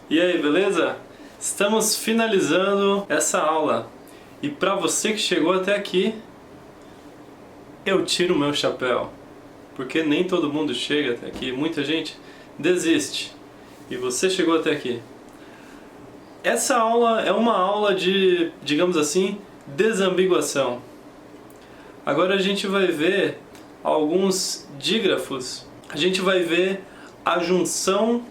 E aí, beleza? Estamos finalizando essa aula. E para você que chegou até aqui, eu tiro o meu chapéu. Porque nem todo mundo chega até aqui, muita gente desiste. E você chegou até aqui. Essa aula é uma aula de, digamos assim, desambiguação. Agora a gente vai ver alguns dígrafos. A gente vai ver a junção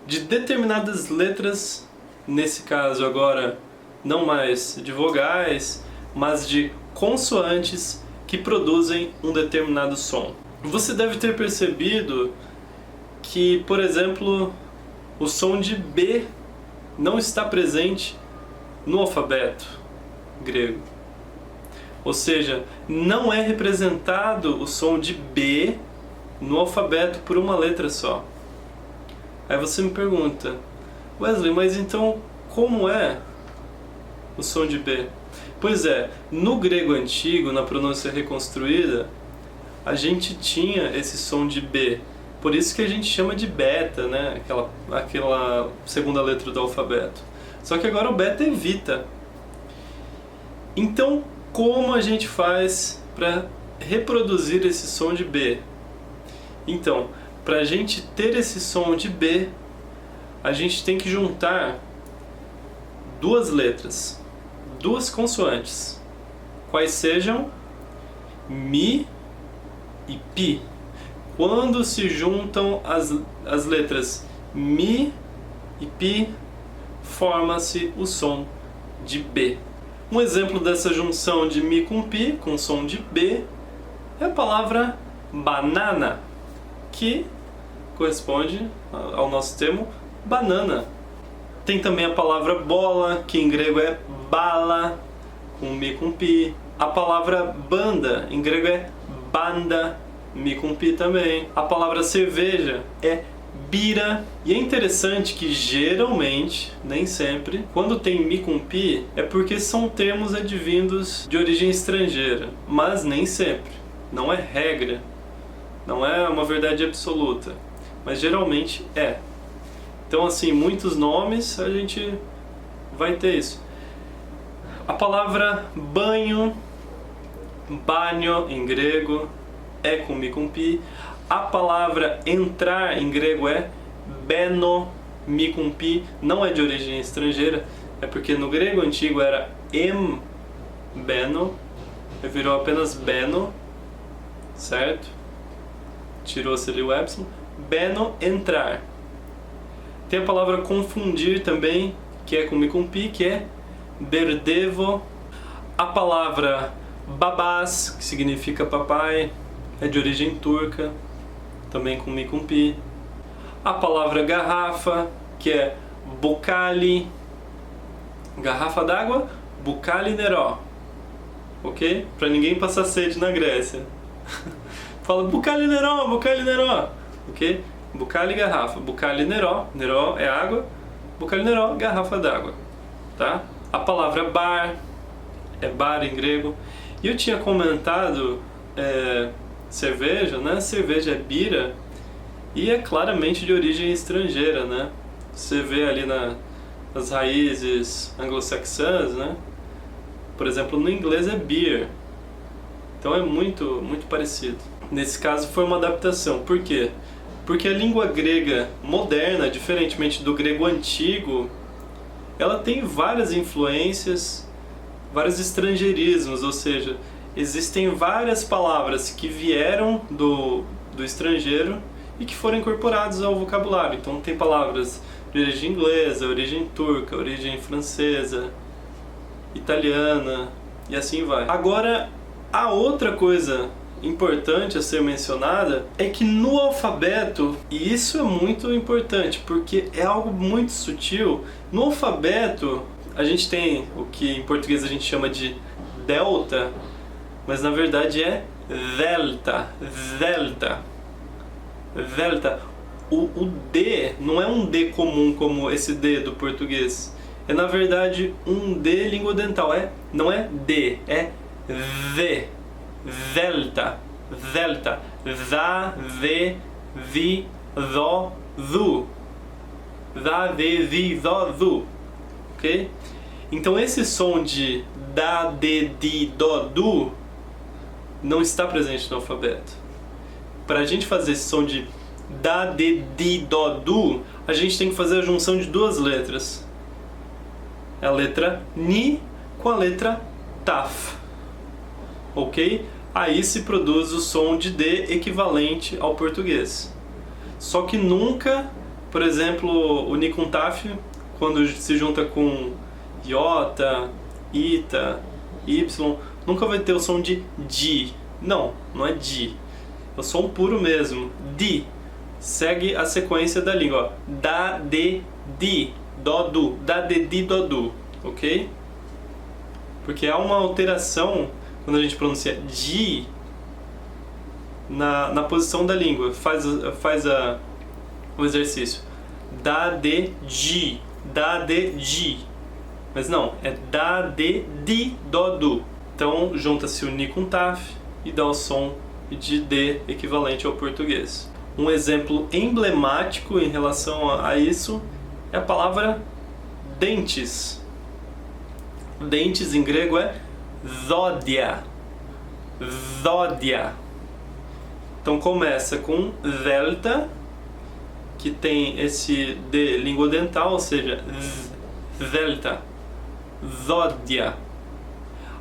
de determinadas letras, nesse caso agora não mais de vogais, mas de consoantes que produzem um determinado som. Você deve ter percebido que, por exemplo, o som de B não está presente no alfabeto grego. Ou seja, não é representado o som de B no alfabeto por uma letra só. Aí você me pergunta, Wesley, mas então como é o som de B? Pois é, no grego antigo, na pronúncia reconstruída, a gente tinha esse som de B. Por isso que a gente chama de beta, né? Aquela segunda letra do alfabeto. Só que agora o beta evita. Então, como a gente faz para reproduzir esse som de B? Então, para a gente ter esse som de B, a gente tem que juntar duas letras, duas consoantes, quais sejam Mi e Pi. Quando se juntam as letras Mi e Pi, forma-se o som de B. Um exemplo dessa junção de Mi com Pi, com som de B, é a palavra banana, que corresponde ao nosso termo banana. Tem também a palavra bola, que em grego é bala, com Mi com Pi. A palavra banda, em grego é banda, Mi com Pi também. A palavra cerveja é bira. E é interessante que geralmente, nem sempre, quando tem Mi com Pi, é porque são termos advindos de origem estrangeira. Mas nem sempre. Não é regra. Não é uma verdade absoluta. Mas geralmente é. Então, assim, muitos nomes a gente vai ter isso. A palavra banho, banho em grego, é com Mi com Pi. A palavra entrar em grego é beno, Mi com Pi. Não é de origem estrangeira, é porque no grego antigo era beno, virou apenas beno, certo? Tirou-se ali o epsilon. Beno, entrar. Tem a palavra confundir também, que é com Mi com Pi, que é berdevo. A palavra babás, que significa papai, é de origem turca, também com Mi com Pi. A palavra garrafa, que é bukali, garrafa d'água, bukali neró, ok? Para ninguém passar sede na Grécia. Fala bukali neró, ok? Bukali garrafa, bukali neró, neró é água, bukali neró, garrafa d'água, tá? A palavra bar, é bar em grego. E eu tinha comentado cerveja, né? Cerveja é bira e é claramente de origem estrangeira, né? Você vê ali nas raízes anglo-saxãs, né? Por exemplo, no inglês é beer. Então é muito, muito parecido. Nesse caso foi uma adaptação. Por quê? Porque a língua grega moderna, diferentemente do grego antigo, ela tem várias influências, vários estrangeirismos, ou seja, existem várias palavras que vieram do estrangeiro e que foram incorporadas ao vocabulário. Então tem palavras de origem inglesa, origem turca, origem francesa, italiana e assim vai. Agora, a outra coisa importante a ser mencionada é que no alfabeto, e isso é muito importante porque é algo muito sutil, no alfabeto a gente tem o que em português a gente chama de delta, mas na verdade é delta. O D não é um D comum como esse D do português, é na verdade um D língua dental, não é D, é V. Delta, za, ve, vi, do, du. da, de, di, do, du, ok? Então esse som de da, de, di, do, du não está presente no alfabeto. Para a gente fazer esse som de da, de, di, do, du, a gente tem que fazer a junção de duas letras. É a letra ni com a letra taf, ok? Aí se produz o som de D equivalente ao português. Só que nunca, por exemplo, o ni com taf, quando se junta com iota, ita, y, nunca vai ter o som de di. Não, não é di. É o som puro mesmo, di. Segue a sequência da língua, ó. Da, de, di, do, du. Da, de, di, do, du. Ok? Porque há uma alteração quando a gente pronuncia di na posição da língua. Faz o exercício. Da, de, di. Da, de, di. Mas não, é da, de, di, do, du. Então junta-se o ni com taf e dá o som de D equivalente ao português. Um exemplo emblemático em relação a isso é a palavra dentes. Dentes em grego é zódia. Zódia. Então começa com delta, que tem esse D língua dental, ou seja, delta. Zódia.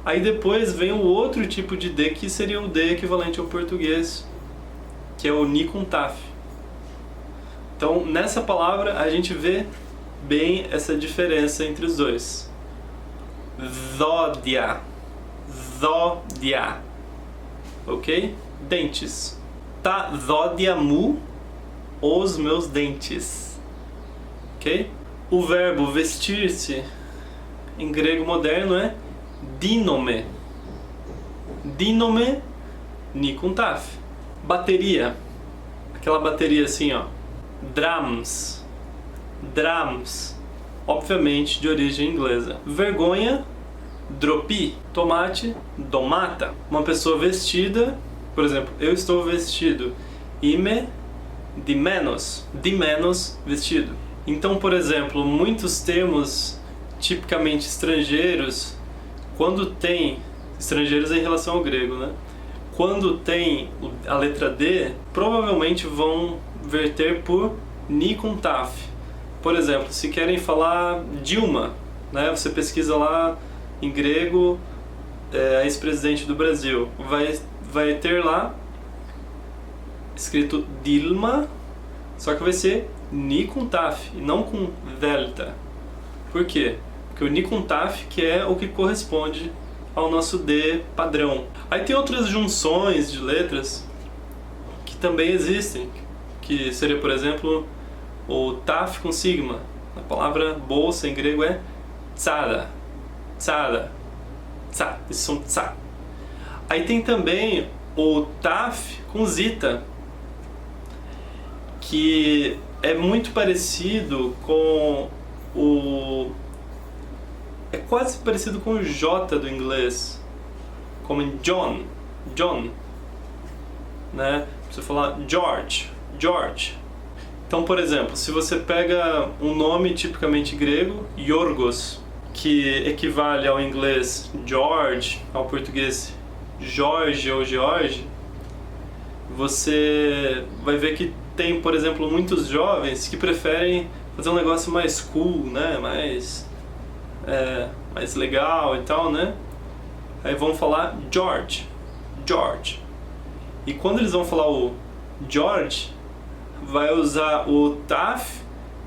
Aí depois vem o outro tipo de D, que seria o D equivalente ao português, que é o ni com taf. Então nessa palavra a gente vê bem essa diferença entre os dois. Zódia. Zódia. Ok? Dentes. Tá zódiamu os meus dentes. Ok? O verbo vestir-se em grego moderno é dínome. Dínome, ni com taf. Bateria. Aquela bateria assim, ó. Drums. Drums. Obviamente de origem inglesa. Vergonha, dropi. Tomate, domata. Uma pessoa vestida, por exemplo, eu estou vestido. Ime, de menos. De menos, vestido. Então, por exemplo, muitos termos tipicamente estrangeiros, quando tem estrangeiros em relação ao grego, né? Quando tem a letra D, provavelmente vão verter por ni com taf. Por exemplo, se querem falar Dilma, né? Você pesquisa lá em grego, a ex-presidente do Brasil, vai ter lá escrito Dilma, só que vai ser ni com taf e não com delta. Por quê? Porque o ni com taf que é o que corresponde ao nosso D padrão. Aí tem outras junções de letras que também existem, que seria, por exemplo, o taf com sigma. A palavra bolsa em grego é tsada. Tsada. Tsa. Esse som tsa. Aí tem também o taf com zita, que é muito parecido com o... é quase parecido com o J do inglês, como em John, John, né? Você falar George, George. Então, por exemplo, se você pega um nome tipicamente grego, Yorgos, que equivale ao inglês George, ao português Jorge ou George, você vai ver que tem, por exemplo, muitos jovens que preferem fazer um negócio mais cool, né? Mais legal e tal, né? Aí vão falar George, George. E quando eles vão falar o George, vai usar o taf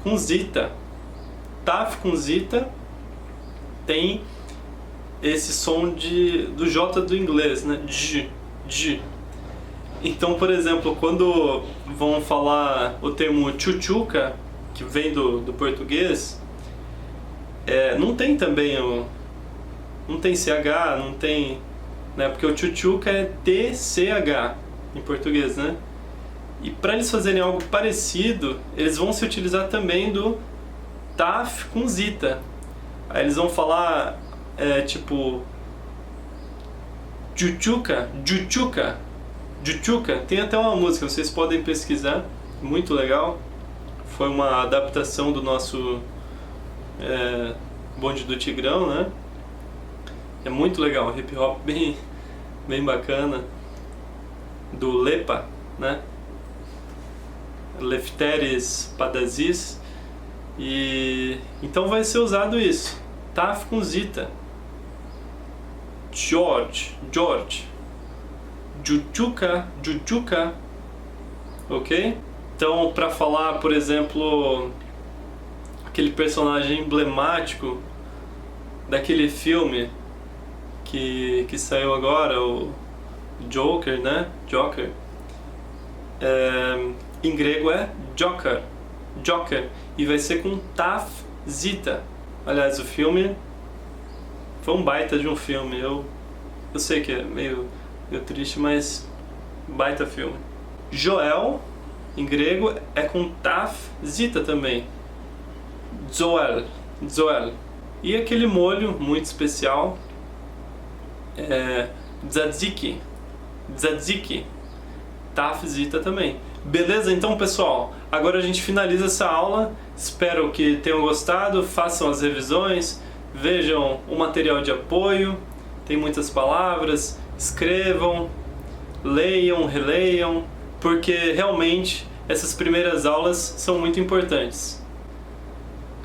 com zita. Taf com zita tem esse som do J do inglês, né? J, J. Então, por exemplo, quando vão falar o termo tchutchuca, que vem do português, não tem também não tem CH, não tem, né? Porque o tchutchuca é TCH em português, né? E para eles fazerem algo parecido, eles vão se utilizar também do taf com zita. Aí eles vão falar tipo tchutchuca, tchutchuca, tchutchuca. Tem até uma música, vocês podem pesquisar, muito legal. foi uma adaptação do nosso Bonde do Tigrão, né? É muito legal, hip hop bem bacana, do Lepa, né? Lefteris Padazis. E então vai ser usado isso, Taf com Zita, George, Jujuka, ok? Então, para falar, por exemplo, aquele personagem emblemático daquele filme que saiu agora, o Joker, né? Joker. Em grego é Joker, e vai ser com Taf Zita. Aliás, o filme foi um baita de um filme. Eu sei que é meio triste, mas baita filme. Joel, em grego, é com Taf Zita também. Zoel. E aquele molho muito especial é Tzatziki. Taf Zita também. Beleza? Então, pessoal, agora a gente finaliza essa aula. Espero que tenham gostado, façam as revisões, vejam o material de apoio, tem muitas palavras, escrevam, leiam, releiam, porque realmente essas primeiras aulas são muito importantes,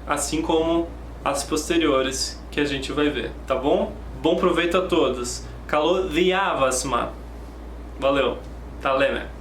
assim como as posteriores que a gente vai ver, tá bom? Bom proveito a todos. Kalo Diavasma. Valeu. Taleme.